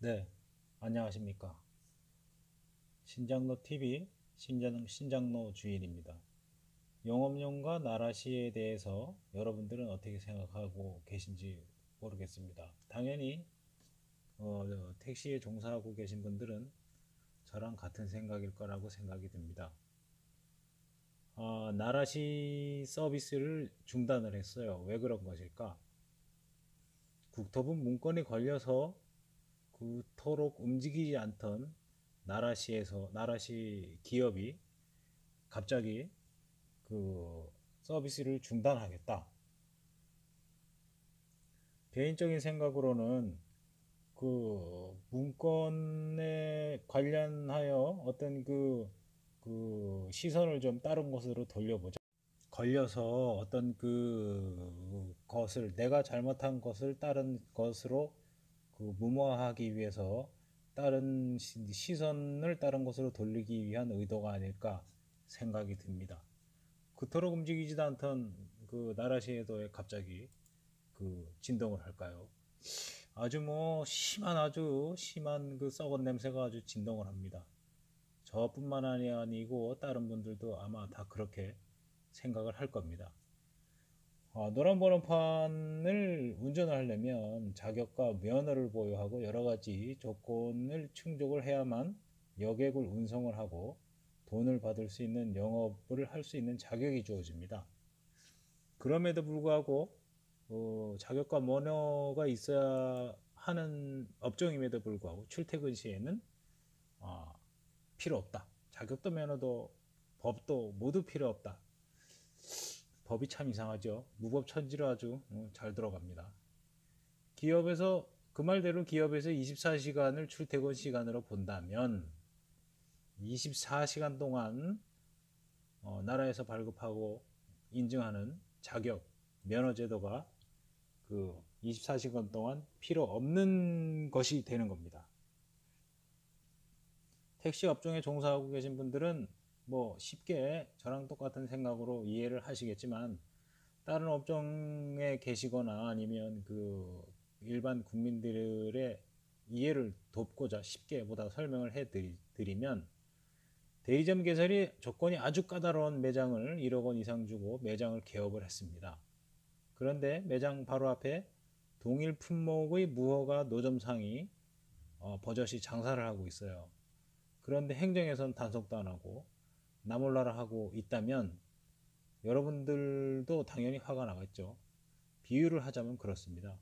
네, 안녕하십니까. 신장로 TV 신장로 주인입니다. 영업용과 나라시에 대해서 여러분들은 어떻게 생각하고 계신지 모르겠습니다. 당연히 택시에 종사하고 계신 분들은 저랑 같은 생각일 거라고 생각이 듭니다. 나라시 서비스를 중단을 했어요. 왜 그런 것일까? 국토부 문건이 걸려서 그토록 움직이지 않던 나라시 기업이 갑자기 그 서비스를 중단하겠다. 개인적인 생각으로는 그 문건에 관련하여 어떤 그 시선을 좀 다른 곳으로 돌려보자. 걸려서 어떤 그 것을 내가 잘못한 것을 다른 것으로 무마하기 위해서 다른 시선을 다른 곳으로 돌리기 위한 의도가 아닐까 생각이 듭니다. 그토록 움직이지도 않던 그 나라시에도에 갑자기 진동을 할까요? 아주 심한 그 썩은 냄새가 아주 진동을 합니다. 저뿐만 아니고 다른 분들도 아마 다 그렇게 생각을 할 겁니다. 노란 번호판을 운전을 하려면 자격과 면허를 보유하고 여러 가지 조건을 충족을 해야만 여객을 운송을 하고 돈을 받을 수 있는 영업을 할 수 있는 자격이 주어집니다. 그럼에도 불구하고 자격과 면허가 있어야 하는 업종임에도 불구하고 출퇴근 시에는 어, 필요 없다. 자격도 면허도 법도 모두 필요 없다. 법이 참 이상하죠. 무법천지로 아주 잘 들어갑니다. 기업에서 그 말대로 기업에서 24시간을 출퇴근 시간으로 본다면 24시간 동안 나라에서 발급하고 인증하는 자격 면허 제도가 그 24시간 동안 필요 없는 것이 되는 겁니다. 택시 업종에 종사하고 계신 분들은 뭐 쉽게 저랑 똑같은 생각으로 이해를 하시겠지만 다른 업종에 계시거나 아니면 그 일반 국민들의 이해를 돕고자 쉽게 보다 설명을 해 드리면 대리점 개설이 조건이 아주 까다로운 매장을 1억 원 이상 주고 매장을 개업을 했습니다. 그런데 매장 바로 앞에 동일 품목의 무허가 노점상이 버젓이 장사를 하고 있어요. 그런데 행정에선 단속도 안 하고 나몰라라 하고 있다면 여러분들도 당연히 화가 나겠죠. 비유를 하자면 그렇습니다.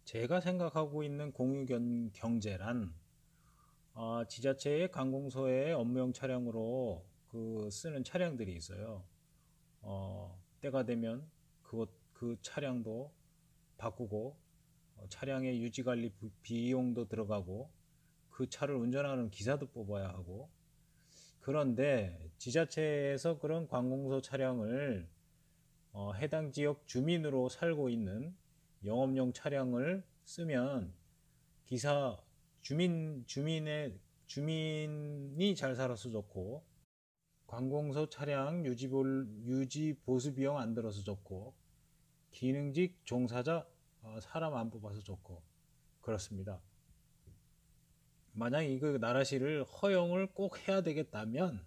제가 생각하고 있는 공유경제란 지자체의 관공서의 업무용 차량으로 쓰는 차량들이 있어요. 때가 되면 그 차량도 바꾸고 차량의 유지관리 비용도 들어가고 그 차를 운전하는 기사도 뽑아야 하고 그런데 지자체에서 그런 관공서 차량을 해당 지역 주민으로 살고 있는 영업용 차량을 쓰면 기사 주민이 잘 살아서 좋고 관공서 차량 유지 보수 비용 안 들어서 좋고 기능직 종사자 사람 안 뽑아서 좋고 그렇습니다. 만약 그 나라시를 허용을 꼭 해야 되겠다면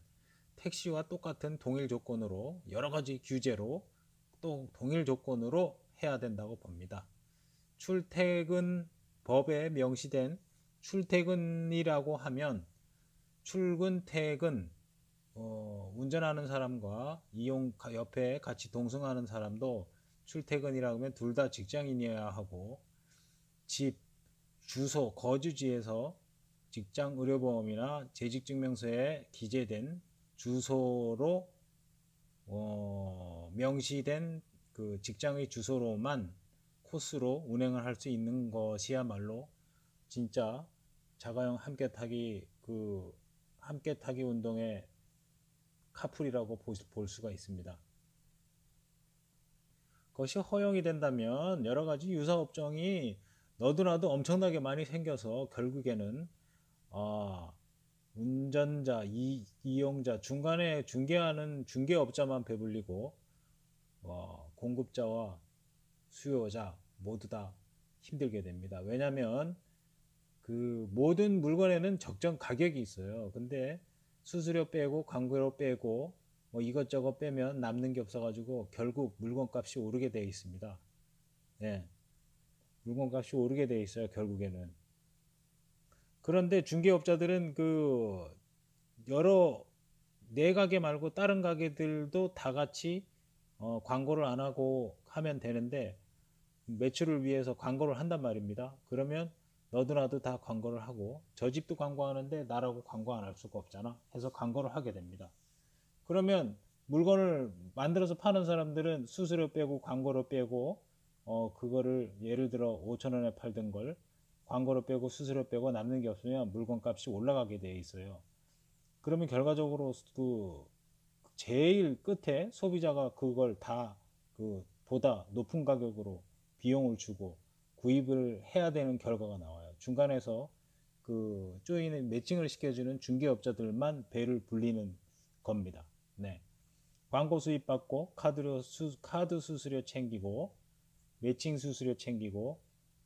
택시와 똑같은 동일 조건으로 여러 가지 규제로 또 동일 조건으로 해야 된다고 봅니다. 출퇴근 법에 명시된 출퇴근이라고 하면 출근 퇴근 운전하는 사람과 옆에 같이 동승하는 사람도 출퇴근이라고 하면 둘 다 직장인이어야 하고 집 주소 거주지에서 직장 의료보험이나 재직증명서에 기재된 주소로 명시된 그 직장의 주소로만 코스로 운행을 할 수 있는 것이야말로 진짜 자가용 함께 타기 운동의 카풀이라고 볼 수가 있습니다. 그것이 허용이 된다면 여러 가지 유사업종이 너도나도 엄청나게 많이 생겨서 결국에는 운전자, 이용자, 중간에 중개하는 중개업자만 배불리고 공급자와 수요자 모두 다 힘들게 됩니다. 왜냐하면 그 모든 물건에는 적정 가격이 있어요. 근데 수수료 빼고 광고료 빼고 뭐 이것저것 빼면 남는 게 없어가지고 결국 물건값이 오르게 되어 있습니다. 네, 물건값이 오르게 되어 있어요. 결국에는. 그런데 중개업자들은 그 여러 내 가게 말고 다른 가게들도 다 같이 광고를 안 하고 하면 되는데 매출을 위해서 광고를 한단 말입니다. 그러면 너도 나도 다 광고를 하고 저 집도 광고하는데 나라고 광고 안 할 수가 없잖아 해서 광고를 하게 됩니다. 그러면 물건을 만들어서 파는 사람들은 수수료 빼고 광고료 빼고 그거를 예를 들어 5천 원에 팔던 걸 광고료 빼고 수수료 빼고 남는 게 없으면 물건값이 올라가게 돼 있어요. 그러면 결과적으로 그 제일 끝에 소비자가 그걸 다 그 보다 높은 가격으로 비용을 주고 구입을 해야 되는 결과가 나와요. 중간에서 그 조인의 매칭을 시켜주는 중개업자들만 배를 불리는 겁니다. 네. 광고 수입 받고 카드 수수료 챙기고 매칭 수수료 챙기고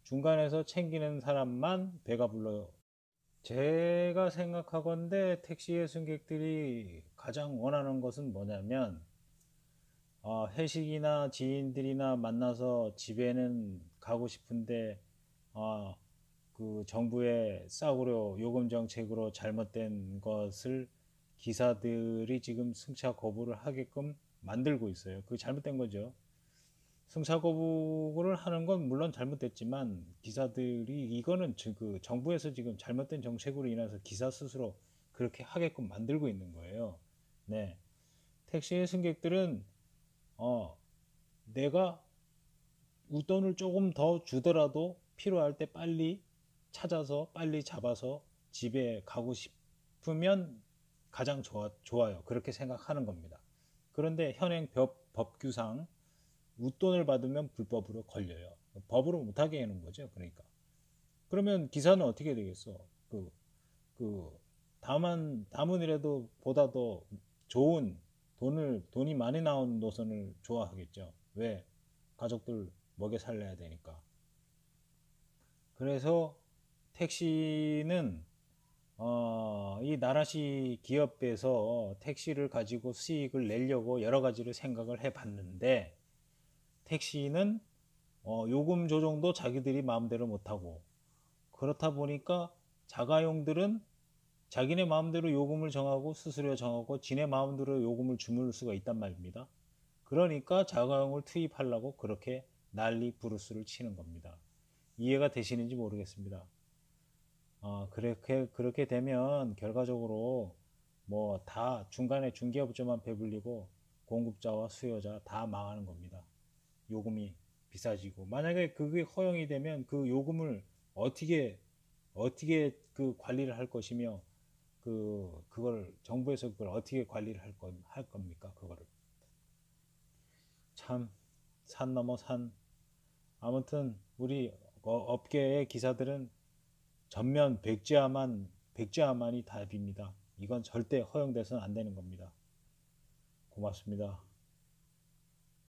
중간에서 챙기는 사람만 배가 불러요. 제가 생각하건대 택시의 승객들이 가장 원하는 것은 뭐냐면 회식이나 지인들이나 만나서 집에는 가고 싶은데 그 정부의 싸구려 요금 정책으로 잘못된 것을 기사들이 지금 승차 거부를 하게끔 만들고 있어요. 그게 잘못된 거죠. 승차 거부를 하는 건 물론 잘못됐지만 기사들이 이거는 그 정부에서 지금 잘못된 정책으로 인해서 기사 스스로 그렇게 하게끔 만들고 있는 거예요. 네. 택시의 승객들은 내가 웃돈을 조금 더 주더라도 필요할 때 빨리 찾아서 빨리 잡아서 집에 가고 싶으면 가장 좋아요. 그렇게 생각하는 겁니다. 그런데 현행 법규상 웃돈을 받으면 불법으로 걸려요. 법으로 못하게 하는 거죠. 그러니까. 그러면 기사는 어떻게 되겠어? 그, 다문이라도 보다 더 좋은 돈이 많이 나오는 노선을 좋아하겠죠. 왜? 가족들 먹여 살려야 되니까. 그래서 택시는 이 나라시 기업에서 택시를 가지고 수익을 내려고 여러 가지를 생각을 해봤는데 택시는 요금 조정도 자기들이 마음대로 못하고 그렇다 보니까 자가용들은 자기네 마음대로 요금을 정하고 수수료 정하고 지네 마음대로 요금을 주물 수가 있단 말입니다. 그러니까 자가용을 투입하려고 그렇게 난리 부르스를 치는 겁니다. 이해가 되시는지 모르겠습니다. 그렇게 되면 결과적으로 뭐 다 중간에 중개업자만 배불리고 공급자와 수요자 다 망하는 겁니다. 요금이 비싸지고 만약에 그게 허용이 되면 그 요금을 어떻게 그 관리를 할 것이며 그걸 정부에서 그걸 어떻게 관리를 할 겁니까? 그거를 참 산 넘어 산. 아무튼 우리 업계의 기사들은 전면 백지화만이 답입니다. 이건 절대 허용돼서는 안 되는 겁니다. 고맙습니다.